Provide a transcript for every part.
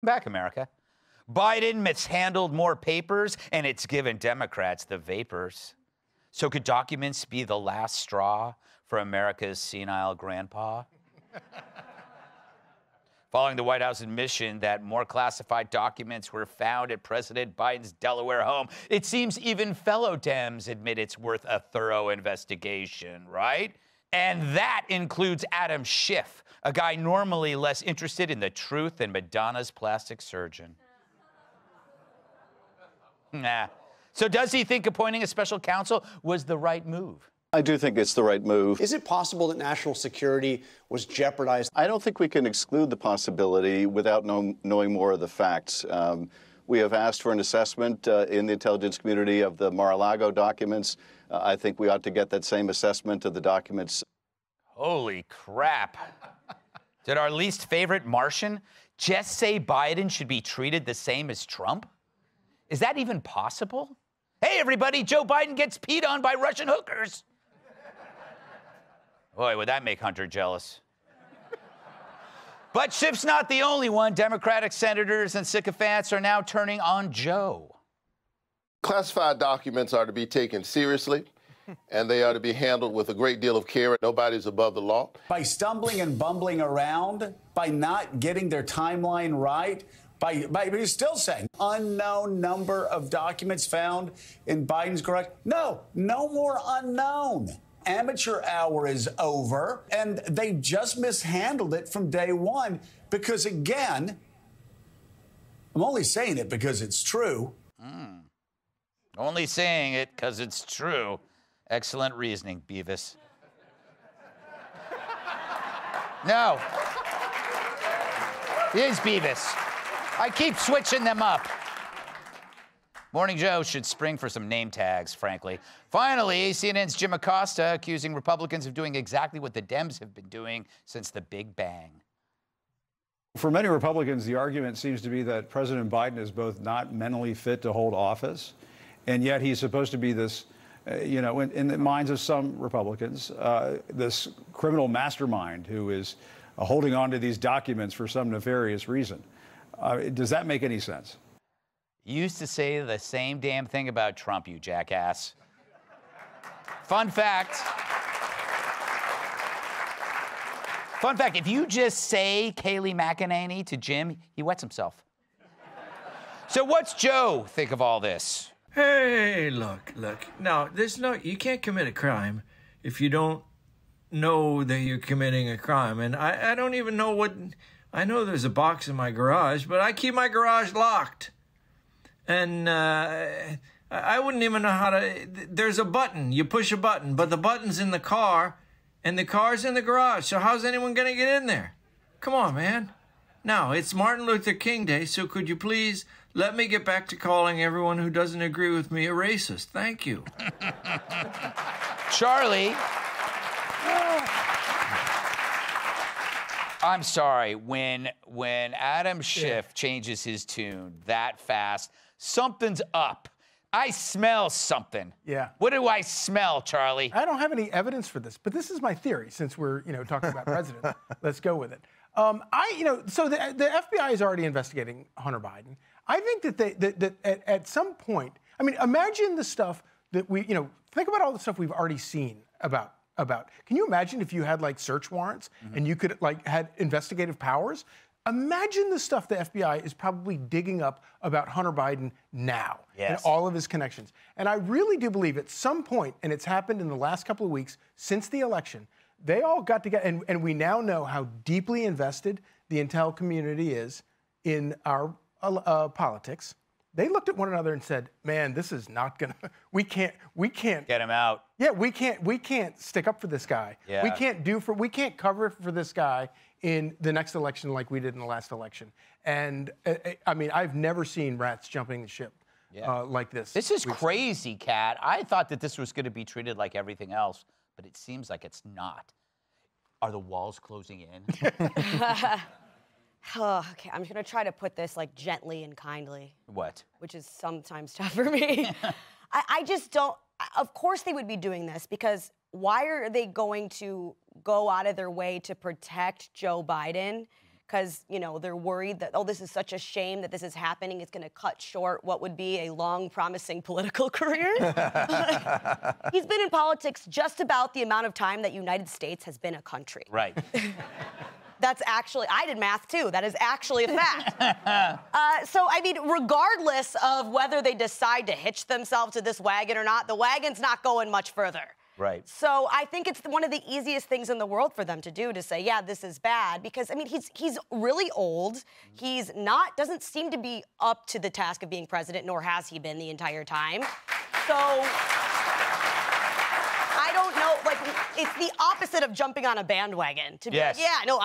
Back, America. Biden mishandled more papers, and it's given Democrats the vapors. So could documents be the last straw for America's senile grandpa? Following the White House admission that more classified documents were found at President Biden's Delaware home, it seems even fellow Dems admit it's worth a thorough investigation, right? And that includes Adam Schiff, a guy normally less interested in the truth than Madonna's plastic surgeon. Nah. So does he think appointing a special counsel was the right move? I do think it's the right move. Is it possible that national security was jeopardized? I don't think we can exclude the possibility without knowing more of the facts. We have asked for an assessment in the intelligence community of the Mar-a-Lago documents. I think we ought to get that same assessment of the documents. Holy crap. Did our least favorite Martian just say Biden should be treated the same as Trump? Is that even possible? Hey, everybody, Joe Biden gets peed on by Russian hookers. Boy, would that make Hunter jealous. But Schiff's not the only one. Democratic senators and sycophants are now turning on Joe. Classified documents are to be taken seriously, and they are to be handled with a great deal of care. Nobody's above the law. By stumbling and bumbling around, by not getting their timeline right, but he's still saying unknown number of documents found in Biden's garage. No more unknown. Amateur hour is over, and they just mishandled it from day one because, again, I'm only saying it because it's true. Only saying it because it's true. Excellent reasoning, Beavis. No. It is Beavis. I keep switching them up. Morning Joe should spring for some name tags, frankly. Finally, CNN's Jim Acosta accusing Republicans of doing exactly what the Dems have been doing since the Big Bang. For many Republicans, the argument seems to be that President Biden is both not mentally fit to hold office, and yet he's supposed to be this, in the minds of some Republicans, this criminal mastermind who is holding on to these documents for some nefarious reason. Does that make any sense? You used to say the same damn thing about Trump, you jackass. Fun fact. Fun fact, if you just say Kayleigh McEnany to Jim, he wets himself. So what's Joe think of all this? Hey, look. No, you can't commit a crime if you don't know that you're committing a crime. And I don't even know what, I know there's a box in my garage, but I keep my garage locked. And I wouldn't even know how to, there's a button, you push a button, but the button's in the car, and the car's in the garage, so how's anyone gonna get in there? Come on, man. Now, it's Martin Luther King Day, so could you please let me get back to calling everyone who doesn't agree with me a racist? Thank you. Charlie. I'm sorry, when Adam Schiff changes his tune that fast, something's up. I smell something. Yeah. What do I smell, Charlie? I don't have any evidence for this, but this is my theory. Since we're, talking about president, let's go with it. So the FBI is already investigating Hunter Biden. I think that at some point, I mean, imagine the stuff that we, think about all the stuff we've already seen about. Can you imagine if you had like search warrants and you could had investigative powers? Imagine the stuff the FBI is probably digging up about Hunter Biden now and all of his connections. And I really do believe at some point, and it's happened in the last couple of weeks since the election, they all got together, and we now know how deeply invested the intel community is in our politics. They looked at one another and said, "Man, this is not gonna. We can't get him out. Yeah, we can't stick up for this guy. Yeah. We can't cover for this guy in the next election like we did in the last election." And I mean, I've never seen rats jumping the ship like this. This is crazy, Kat. I thought that this was going to be treated like everything else, but it seems like it's not. Are the walls closing in? Oh, okay, I'm just gonna try to put this gently and kindly. What? Which is sometimes tough for me. I just don't, of course they would be doing this, because why are they going to go out of their way to protect Joe Biden? because, you know, they're worried that, oh, this is such a shame that this is happening. It's going to cut short what would be a long, promising political career. He's been in politics just about the amount of time that United States has been a country. Right. That's actually, I did math too. That is actually a fact. So, I mean, regardless of whether they decide to hitch themselves to this wagon or not, the wagon's not going much further. Right. So I think it's one of the easiest things in the world for them to do, to say, yeah, this is bad, because I mean, he's really old. He's doesn't seem to be up to the task of being president, nor has he been the entire time. So I don't know, like, it's the opposite of jumping on a bandwagon. To be like, yeah, no,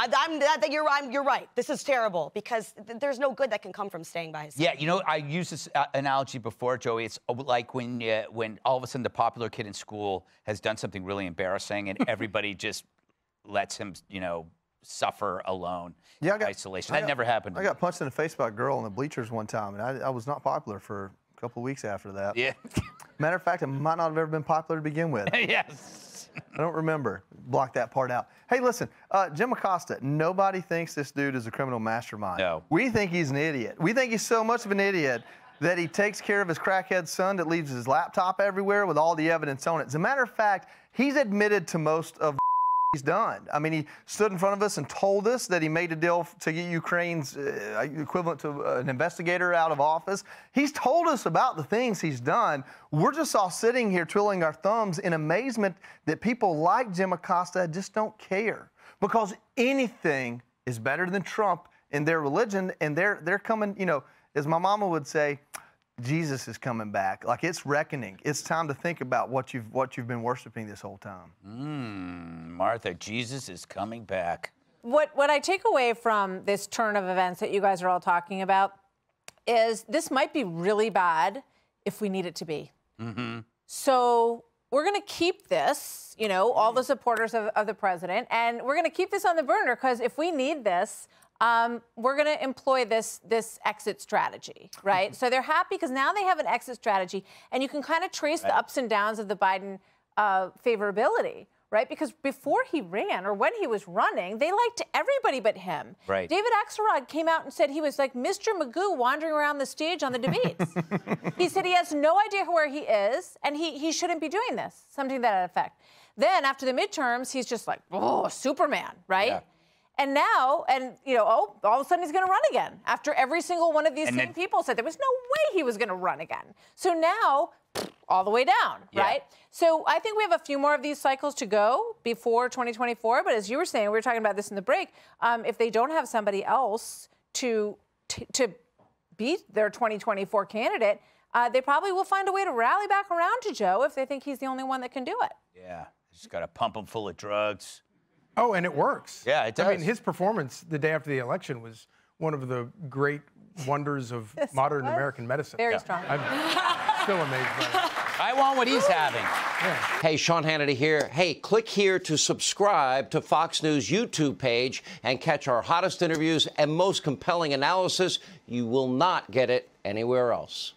you're right. This is terrible, because there's no good that can come from staying by his side. Yeah, you know, I used this analogy before, Joey. It's like when all of a sudden the popular kid in school has done something really embarrassing and everybody just lets him, you know, suffer alone in isolation. That never happened to me. I got punched in the face by a girl in the bleachers one time, and I was not popular for a couple of weeks after that. Yeah. Matter of fact, I might not have ever been popular to begin with. Yes. I don't remember. Block that part out. Hey, listen, Jim Acosta, nobody thinks this dude is a criminal mastermind. No. We think he's an idiot. We think he's so much of an idiot that he takes care of his crackhead son that leaves his laptop everywhere with all the evidence on it. As a matter of fact, he's admitted to most of he's done. I mean, he stood in front of us and told us that he made a deal to get Ukraine's equivalent to an investigator out of office. He's told us about the things he's done. We're just all sitting here twiddling our thumbs in amazement that people like Jim Acosta just don't care, because anything is better than Trump in their religion, and they're coming, you know, as my mama would say, Jesus is coming back. Like, it's reckoning. It's time to think about what you've been worshiping this whole time. Martha, Jesus is coming back. What I take away from this turn of events that you guys are all talking about is this might be really bad if we need it to be. So we're going to keep this, you know, all the supporters of the president, and we're going to keep this on the burner, because if we need this, we're going to employ this exit strategy, right? So they're happy because now they have an exit strategy, and you can kind of trace the ups and downs of the Biden favorability, right? Because before he ran, or when he was running, they liked everybody but him. Right. David Axelrod came out and said he was like Mr. Magoo wandering around the stage on the debates. He said he has no idea where he is, and he shouldn't be doing this, something to that effect. Then after the midterms, he's just like, oh, Superman, right? Yeah. And now, you know, oh, all of a sudden he's going to run again after every single one of these same people said there was no way he was going to run again. So now, all the way down, right? So I think we have a few more of these cycles to go before 2024. But as you were saying, we were talking about this in the break, if they don't have somebody else to beat their 2024 candidate, they probably will find a way to rally back around to Joe if they think he's the only one that can do it. Yeah, just got to pump him full of drugs. Oh, and it works. Yeah, it does. I mean, his performance the day after the election was one of the great wonders of modern American medicine. Very strong. I'm still amazed by it. I want what he's having. Yeah. Hey, Sean Hannity here. Hey, click here to subscribe to Fox News YouTube page and catch our hottest interviews and most compelling analysis. You will not get it anywhere else.